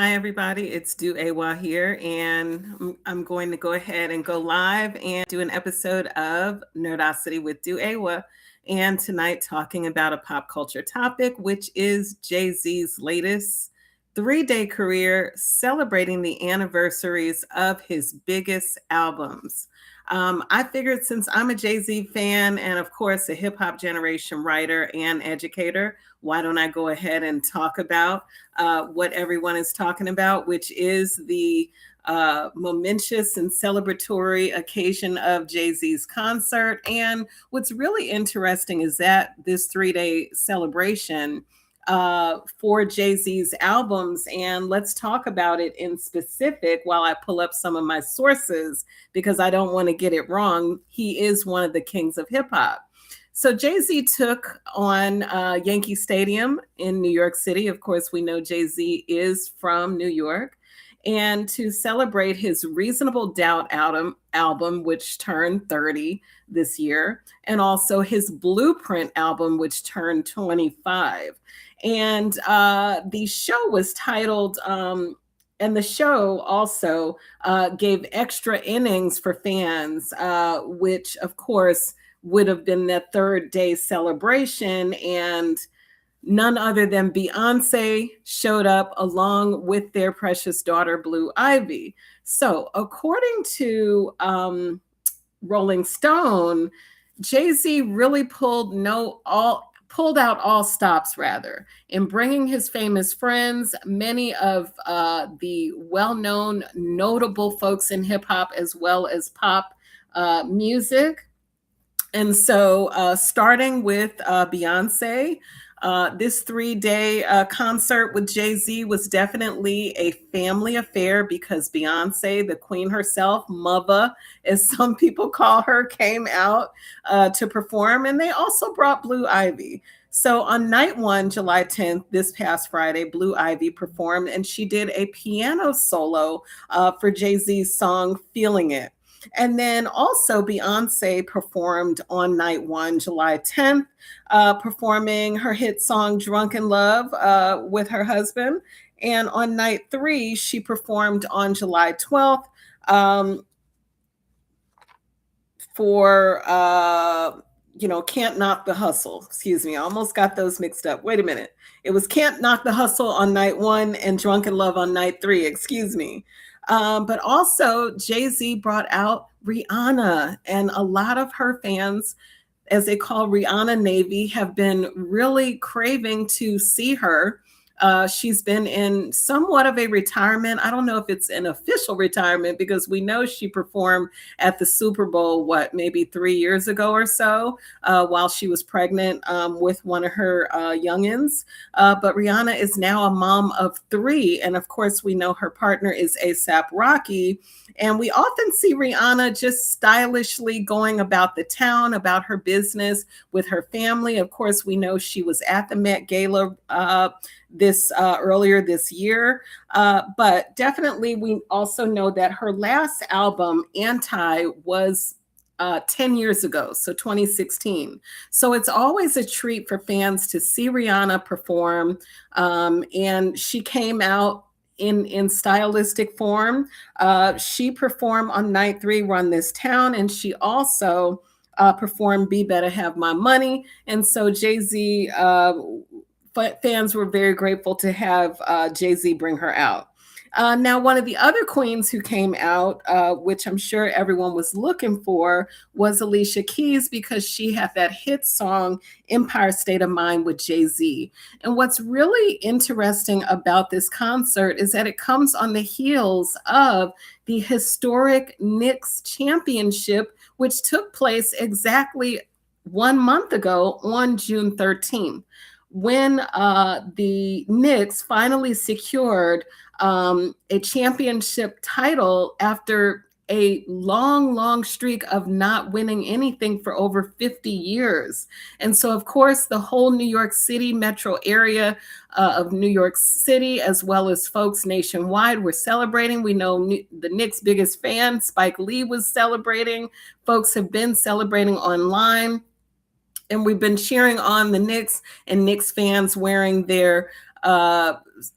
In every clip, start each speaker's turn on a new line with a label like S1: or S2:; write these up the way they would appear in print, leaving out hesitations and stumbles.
S1: Hi, everybody. It's DuEwa here, and I'm going to go ahead and go live and do an episode of Nerdacity with DuEwa. And tonight, talking about a pop culture topic, which is Jay-Z's latest 3-day career, celebrating the anniversaries of his biggest albums. I figured since I'm a Jay-Z fan and, of course, a hip hop generation writer and educator, why don't I go ahead and talk about what everyone is talking about, which is the momentous and celebratory occasion of Jay-Z's concert. And what's really interesting is that this 3-day celebration for Jay-Z's albums. And let's talk about it in specific while I pull up some of my sources, because I don't want to get it wrong. He is one of the kings of hip hop. So Jay-Z took on Yankee Stadium in New York City. Of course, we know Jay-Z is from New York. And to celebrate his Reasonable Doubt album, which turned 30 this year, and also his Blueprint album, which turned 25. And the show was titled, and the show also gave extra innings for fans, which, of course, would have been the 3rd-day celebration. And none other than Beyonce showed up along with their precious daughter, Blue Ivy. So according to Rolling Stone, Jay-Z really pulled out all stops, rather, in bringing his famous friends, many of the well-known, notable folks in hip-hop as well as pop music. And so starting with Beyonce, this 3-day concert with Jay-Z was definitely a family affair, because Beyonce, the queen herself, Mother, as some people call her, came out to perform. And they also brought Blue Ivy. So on night one, July 10th, this past Friday, Blue Ivy performed, and she did a piano solo for Jay-Z's song, Feeling It. And then also Beyonce performed on night one, July 10th, performing her hit song Drunk in Love with her husband. And on night 3, she performed on July 12th for, Can't Knock the Hustle. Excuse me, I almost got those mixed up. Wait a minute. It was Can't Knock the Hustle on night 1 and Drunk in Love on night 3. Excuse me. But also Jay-Z brought out Rihanna, and a lot of her fans, as they call Rihanna Navy, have been really craving to see her. She's been in somewhat of a retirement. I don't know if it's an official retirement, because we know she performed at the Super Bowl, maybe 3 years ago or so, while she was pregnant with one of her youngins. But Rihanna is now a mom of 3. And of course, we know her partner is A$AP Rocky. And we often see Rihanna just stylishly going about the town, about her business with her family. Of course, we know she was at the Met Gala earlier this year. But definitely, we also know that her last album, Anti, was 10 years ago, so 2016. So it's always a treat for fans to see Rihanna perform. And she came out in stylistic form. She performed on night 3, Run This Town, and she also performed Be Better Have My Money. And so Jay-Z fans were very grateful to have Jay-Z bring her out. Now, one of the other queens who came out, which I'm sure everyone was looking for, was Alicia Keys, because she had that hit song, Empire State of Mind, with Jay-Z. And what's really interesting about this concert is that it comes on the heels of the historic Knicks championship, which took place exactly 1 month ago on June 13th. When the Knicks finally secured a championship title after a long streak of not winning anything for over 50 years. And so, of course, the whole New York City metro area of New York City, as well as folks nationwide, were celebrating. We know the Knicks' biggest fan, Spike Lee, was celebrating. Folks have been celebrating online. And we've been cheering on the Knicks, and Knicks fans wearing their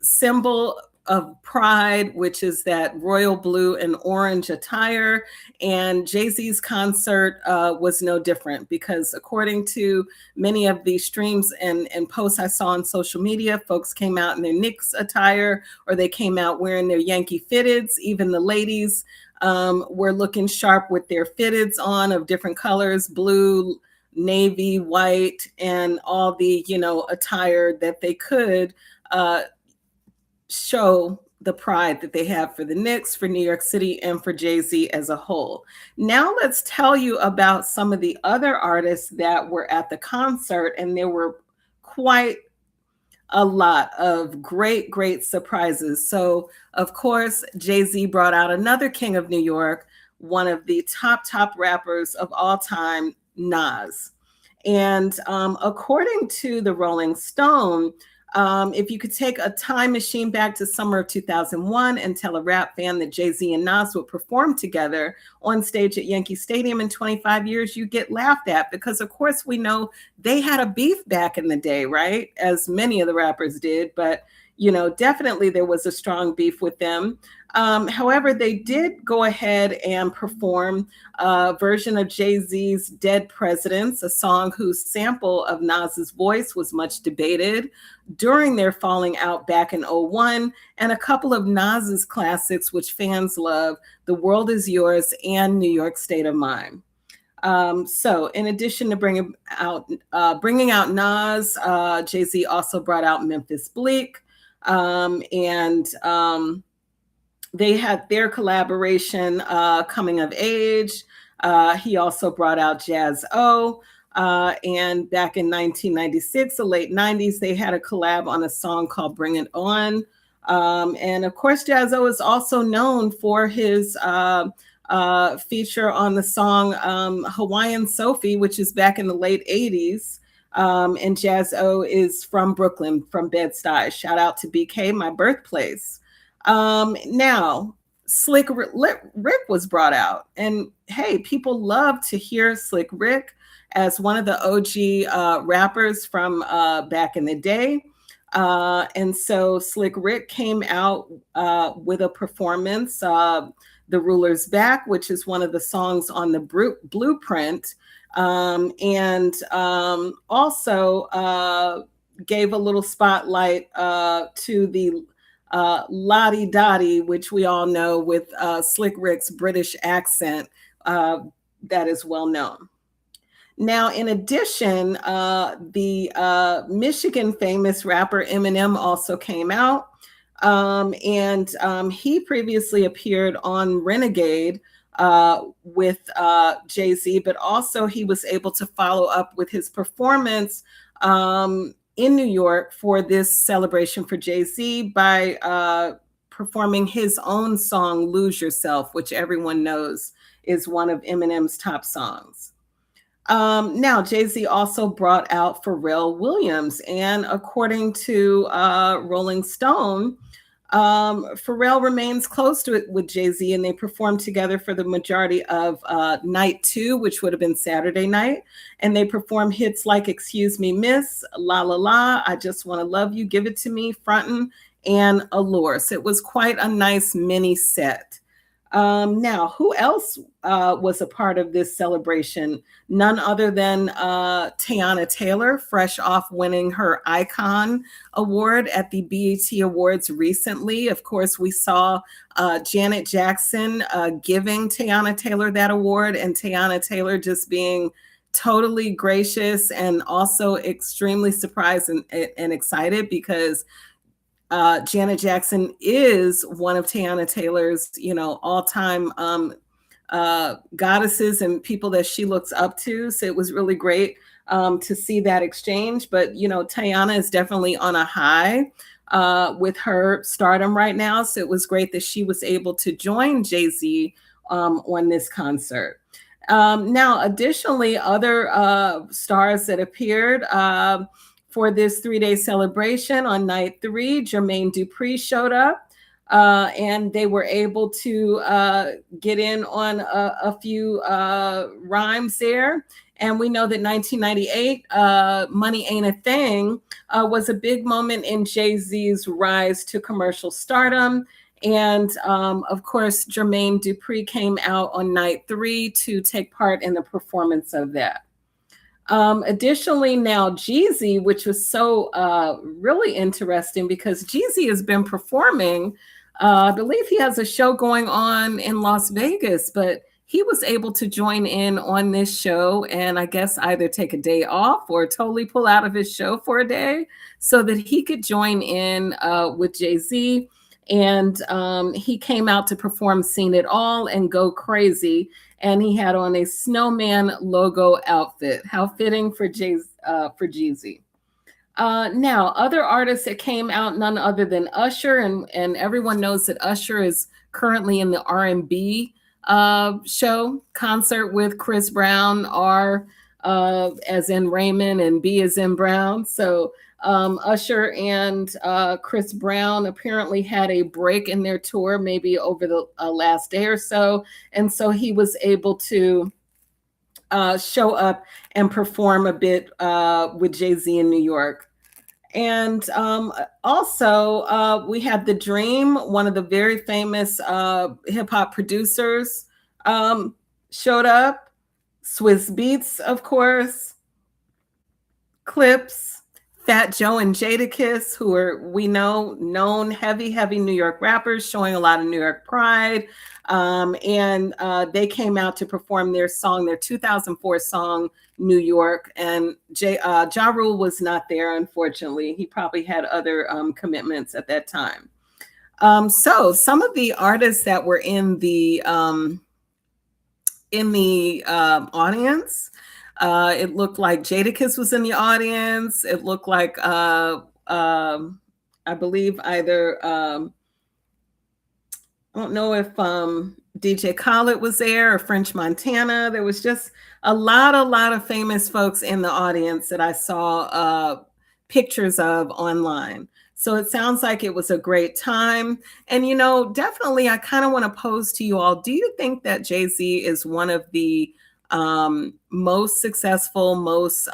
S1: symbol of Pride, which is that royal blue and orange attire. And Jay-Z's concert was no different, because according to many of the streams and posts I saw on social media, folks came out in their Knicks attire, or they came out wearing their Yankee fitteds. Even the ladies were looking sharp with their fitteds on of different colors, blue, navy, white, and all the, attire that they could show the pride that they have for the Knicks, for New York City, and for Jay-Z as a whole. Now let's tell you about some of the other artists that were at the concert, and there were quite a lot of great, great surprises. So, of course, Jay-Z brought out another king of New York, one of the top rappers of all time, Nas. And according to the Rolling Stone, if you could take a time machine back to summer of 2001 and tell a rap fan that Jay-Z and Nas would perform together on stage at Yankee Stadium in 25 years, you get laughed at, because of course we know they had a beef back in the day, right? As many of the rappers did, but definitely there was a strong beef with them. However, they did go ahead and perform a version of Jay-Z's Dead Presidents, a song whose sample of Nas's voice was much debated during their falling out back in 2001, and a couple of Nas's classics, which fans love, The World Is Yours and New York State of Mind. So in addition to bringing out Nas, Jay-Z also brought out Memphis Bleak, and they had their collaboration, Coming of Age. He also brought out Jaz-O. And back in 1996, the late 90s, they had a collab on a song called Bring It On. And of course, Jaz-O is also known for his feature on the song Hawaiian Sophie, which is back in the late 80s. And Jaz-O is from Brooklyn, from Bed-Stuy. Shout out to BK, my birthplace. Now, Slick Rick was brought out. And hey, people love to hear Slick Rick as one of the OG rappers from back in the day. And so Slick Rick came out with a performance, The Ruler's Back, which is one of the songs on the Blueprint. And also gave a little spotlight to the Lottie Dottie, which we all know with Slick Rick's British accent that is well known. Now, in addition, the Michigan famous rapper Eminem also came out, and he previously appeared on Renegade with Jay-Z, but also he was able to follow up with his performance in New York for this celebration for Jay-Z by performing his own song, Lose Yourself, which everyone knows is one of Eminem's top songs. Now, Jay-Z also brought out Pharrell Williams, and according to Rolling Stone, Pharrell remains close to it with Jay-Z, and they performed together for the majority of night 2, which would have been Saturday night. And they performed hits like Excuse Me, Miss, La La La, I Just Want to Love You, Give It to Me, Frontin', and Allure. So it was quite a nice mini set. Now, who else was a part of this celebration? None other than Teyana Taylor, fresh off winning her Icon Award at the BET Awards recently. Of course, we saw Janet Jackson giving Teyana Taylor that award, and Teyana Taylor just being totally gracious and also extremely surprised and excited, because Janet Jackson is one of Teyana Taylor's, all-time goddesses and people that she looks up to. So it was really great to see that exchange. But, Teyana is definitely on a high with her stardom right now. So it was great that she was able to join Jay-Z on this concert. Now, additionally, other stars that appeared for this 3-day celebration, on night 3, Jermaine Dupri showed up, and they were able to get in on a few rhymes there. And we know that 1998, Money Ain't a Thing, was a big moment in Jay-Z's rise to commercial stardom. And of course, Jermaine Dupri came out on night 3 to take part in the performance of that. Additionally, now Jeezy, which was so really interesting because Jeezy has been performing. I believe he has a show going on in Las Vegas, but he was able to join in on this show and I guess either take a day off or totally pull out of his show for a day so that he could join in with Jay-Z. And he came out to perform Seen It All and Go Crazy. And he had on a snowman logo outfit. How fitting for Jeezy. Now, other artists that came out, none other than Usher, and everyone knows that Usher is currently in the R&B show concert with Chris Brown, R as in Raymond and B as in Brown. So Usher and Chris Brown apparently had a break in their tour, maybe over the last day or so. And so he was able to show up and perform a bit with Jay-Z in New York. And also we had The Dream, one of the very famous hip hop producers, showed up. Swizz Beatz, of course, Clips, Fat Joe and Jadakiss, who are, we know, known heavy New York rappers showing a lot of New York pride. And they came out to perform their 2004 song, New York. And Ja Rule was not there, unfortunately. He probably had other commitments at that time. So some of the artists that were in the audience, it looked like Jadakiss was in the audience. It looked like I believe either I don't know if DJ Khaled was there or French Montana. There was just a lot of famous folks in the audience that I saw pictures of online. So it sounds like it was a great time. And, you know, definitely I kind of want to pose to you all, do you think that Jay-Z is one of the most successful, most,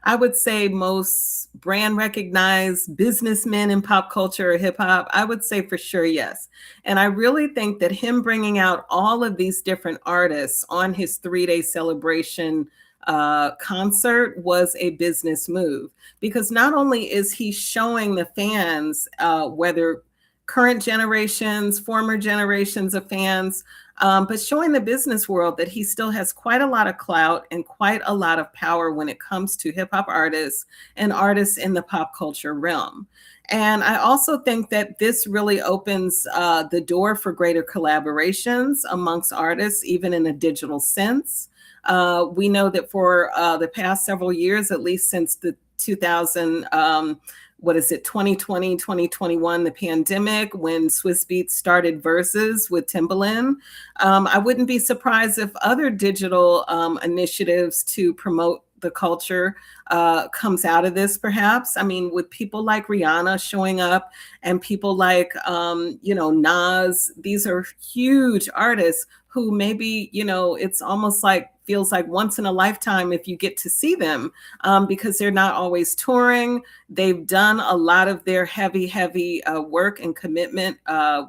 S1: I would say most brand recognized businessmen in pop culture or hip hop? I would say for sure, yes. And I really think that him bringing out all of these different artists on his 3-day celebration concert was a business move, because not only is he showing the fans, whether current generations, former generations of fans, but showing the business world that he still has quite a lot of clout and quite a lot of power when it comes to hip hop artists and artists in the pop culture realm. And I also think that this really opens the door for greater collaborations amongst artists, even in a digital sense. We know that for the past several years, at least since the 2020, 2021, the pandemic, when Swizz Beatz started Versus with Timbaland, I wouldn't be surprised if other digital initiatives to promote the culture comes out of this, perhaps. I mean, with people like Rihanna showing up and people like, Nas, these are huge artists who maybe, it's almost like, feels like once in a lifetime if you get to see them, because they're not always touring. They've done a lot of their heavy work and commitment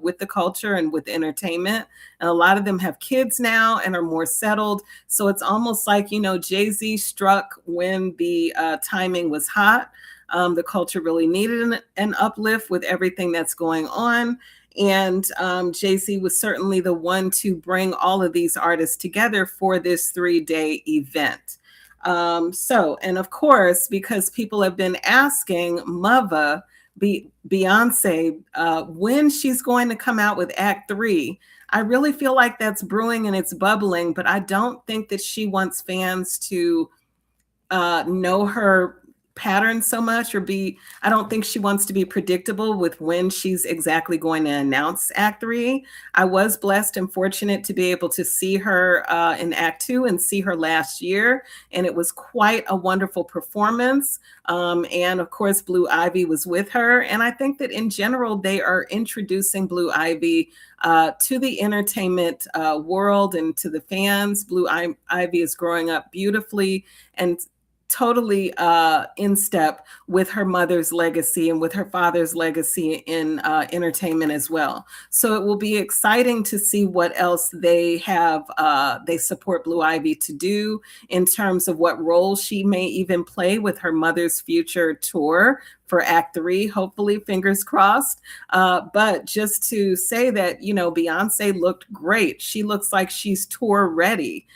S1: with the culture and with entertainment. And a lot of them have kids now and are more settled. So it's almost like, Jay-Z struck when the timing was hot. The culture really needed an uplift with everything that's going on. And Jay-Z was certainly the one to bring all of these artists together for this 3-day event. And of course, because people have been asking Mother, Beyonce, when she's going to come out with Act 3, I really feel like that's brewing and it's bubbling, but I don't think that she wants fans to know her pattern so much, or be, I don't think she wants to be predictable with when she's exactly going to announce Act 3. I was blessed and fortunate to be able to see her in Act 2 and see her last year, and it was quite a wonderful performance. And of course, Blue Ivy was with her. And I think that in general, they are introducing Blue Ivy to the entertainment world and to the fans. Blue Ivy is growing up beautifully and totally in step with her mother's legacy and with her father's legacy in entertainment as well. So it will be exciting to see what else they have, they support Blue Ivy to do in terms of what role she may even play with her mother's future tour for Act 3, hopefully, fingers crossed. But just to say that, you know, Beyonce looked great. She looks like she's tour ready.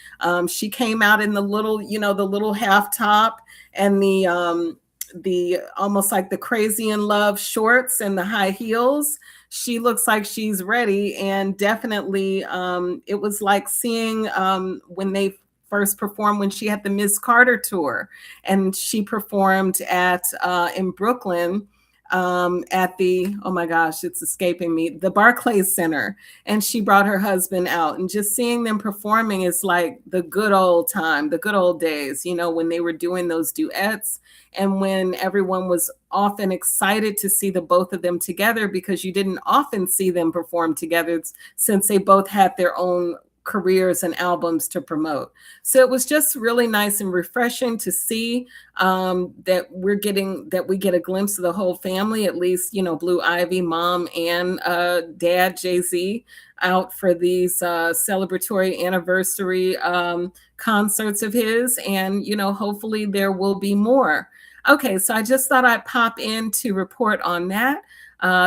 S1: She came out in the little, you know, the little half top and the almost like the Crazy in Love shorts and the high heels. She looks like she's ready. And definitely it was like seeing when they first performed, when she had the Miss Carter tour, and she performed at in Brooklyn at the, oh my gosh, it's escaping me, the Barclays Center. And she brought her husband out, and just seeing them performing is like the good old time, the good old days, you know, when they were doing those duets and when everyone was often excited to see the both of them together, because you didn't often see them perform together since they both had their own careers and albums to promote. So it was just really nice and refreshing to see that we get a glimpse of the whole family, at least, you know, Blue Ivy, mom and dad, Jay-Z, out for these celebratory anniversary concerts of his. And, you know, hopefully there will be more. Okay, so I just thought I'd pop in to report on that.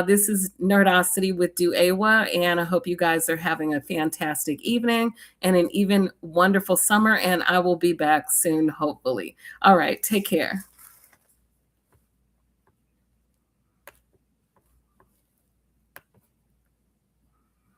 S1: This is Nerdacity with DuEwa, and I hope you guys are having a fantastic evening and an even wonderful summer, and I will be back soon, hopefully. All right, take care.